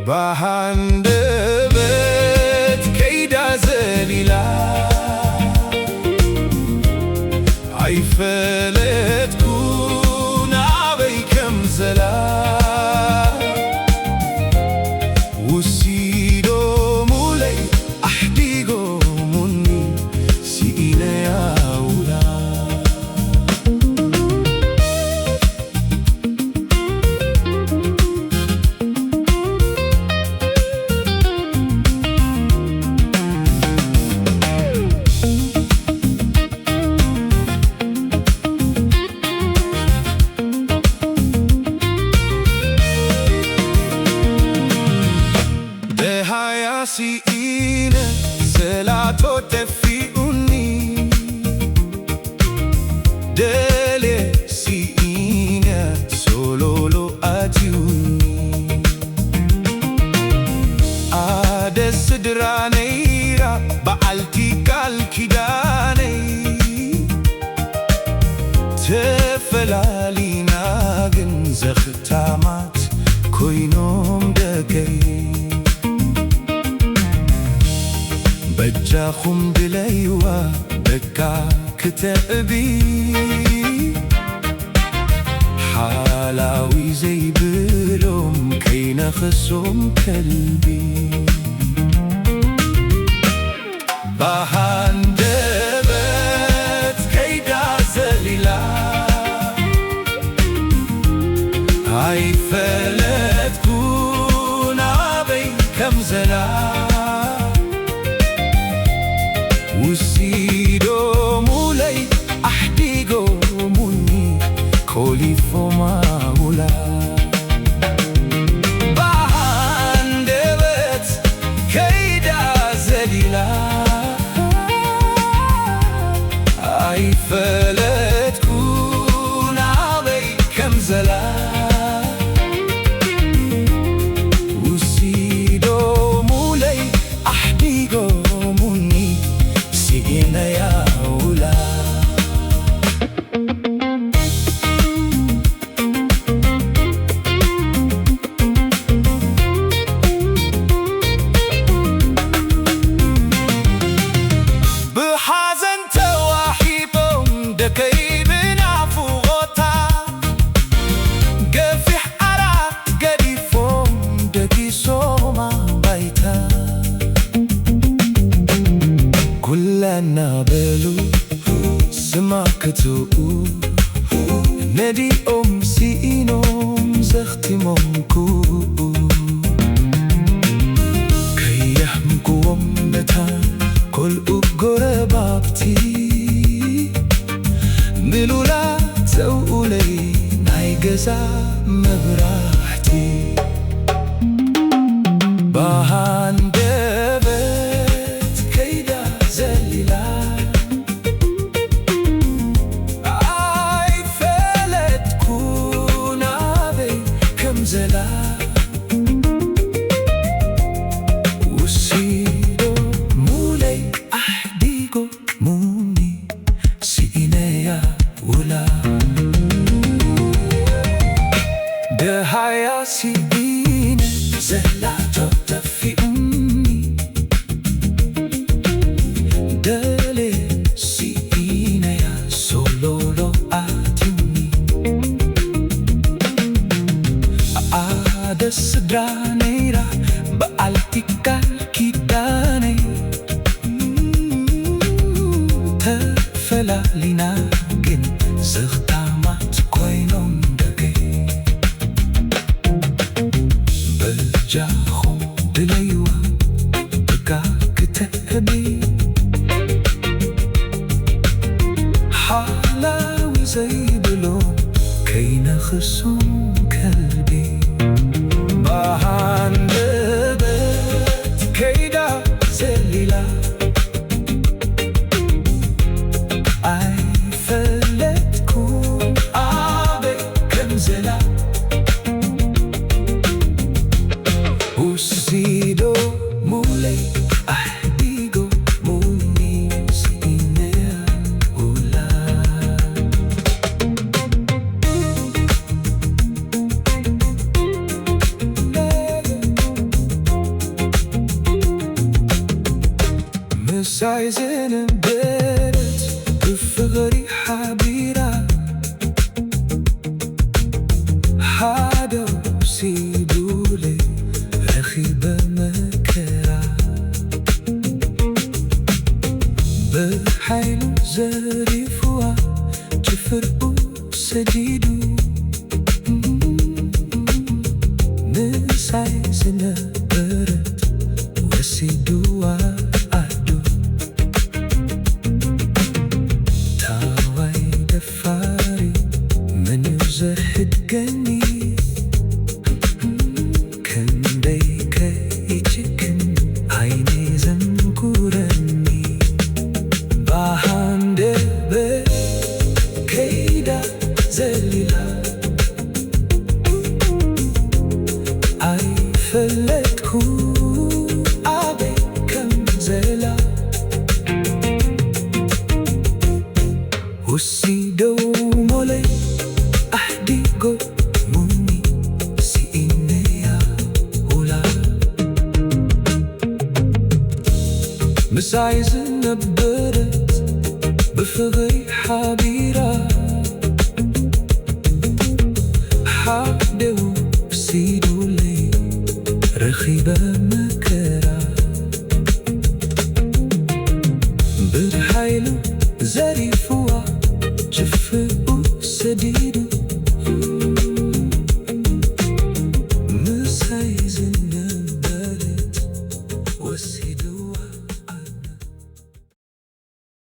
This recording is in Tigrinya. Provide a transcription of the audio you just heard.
በአንደበት ከይዳ ዘሊላ ኣይፈለጥኩን ኣበይ ከም ዘላ ወሲዶሙለይ ኣሕዲጎሙኒ ሲኢነያ ውላ ሲኢነ ዘላቶ ተፊኡኒ ደሌ ሲኢነ ሶሎሎ ኣትዩኒ ኣደ ስድራ ነይራ በዓልቲ ቃል ኪዳነይ ተፈላሊና ግን ዘኽታማት ኮይኖም ደገይ በጃኹም ድለይዋ ደጋ ክተዕቢ ሓላዊ ዘይብሎም ከይነኽሶም ከልቢ በሃንደበት ከይዳ ዘሊላ ኣይፈለጥኩን ኣበይ ከም ዘላ ወሲዶሙለይ ኣሕዲጎሙኒ ኮሊፎማ ውላ በአንደበት ከይዳ ዘሊላ ኣይፈለጥኩን ኣበይ ከም ዘላ ወሲዶሙለይ ኣሕዲጎሙኒ ሲኢነያ ውላ ብሓዘን ተዋሒጦም ደከይ ብናፍቖታ ገፊሕ ዓራት ገዲፎም ደጊሶማ ባይታ ኩለና በሉ ስማ ክትኡ ነዲኦም ሲኢኖም ዘኽቲሞም ኩኡ ከየሕምኩዎም ነታ ኰልኡ ጐረባብቲ ምሉላ ዘውኡለይ ናይ ገዛ መብራህቲ በሃንደበት ከይዳ ዘሊላ ኣይፈለጥኩን ኣበይ ከም ዘላ ወሲዶሙለይ ኣሕዲጎሙኒ ሲኢነያ ውላ ደሃያ ሲኢነ ዘላቶ ተፊኡኒ ደሌ ሲኢነያ ሶሎሎ ኣትዩኒ ኣደ ስድራ ነይራ በዓልቲ ቃል ኪዳነይ ተፈላሊና ግን ዘኽታማት ኮይኖም ደገይ በጃኹም ድለይዋ ደጋ ክተዕቢ ሓላዊ ዘይብሎም ከይነኽሶም ከልቢ በሃንደበት ከይዳ ዘሊላ ኣይፈለጥኩን ኣበይ ከም ዘላ مساي زنبرت بفغري حبيرة حدا وسيدولي رخيبة مكرة بحيل زريفوا تفرقوا سديدو مساي زنبرت وسيدوا عدو تاوي دفاري من زهد قني كن بيك يجكن عيني زنقرني بحمد بكيدا زليلا أي فلتكو أبي كم زلا وسيدو مولي أحدي قد مني سينيا ولا مساي زنبرت بفغري حبيرة حدا وسيدولي رخيبة مكرة بحيلو زريفوا جفقوا سديد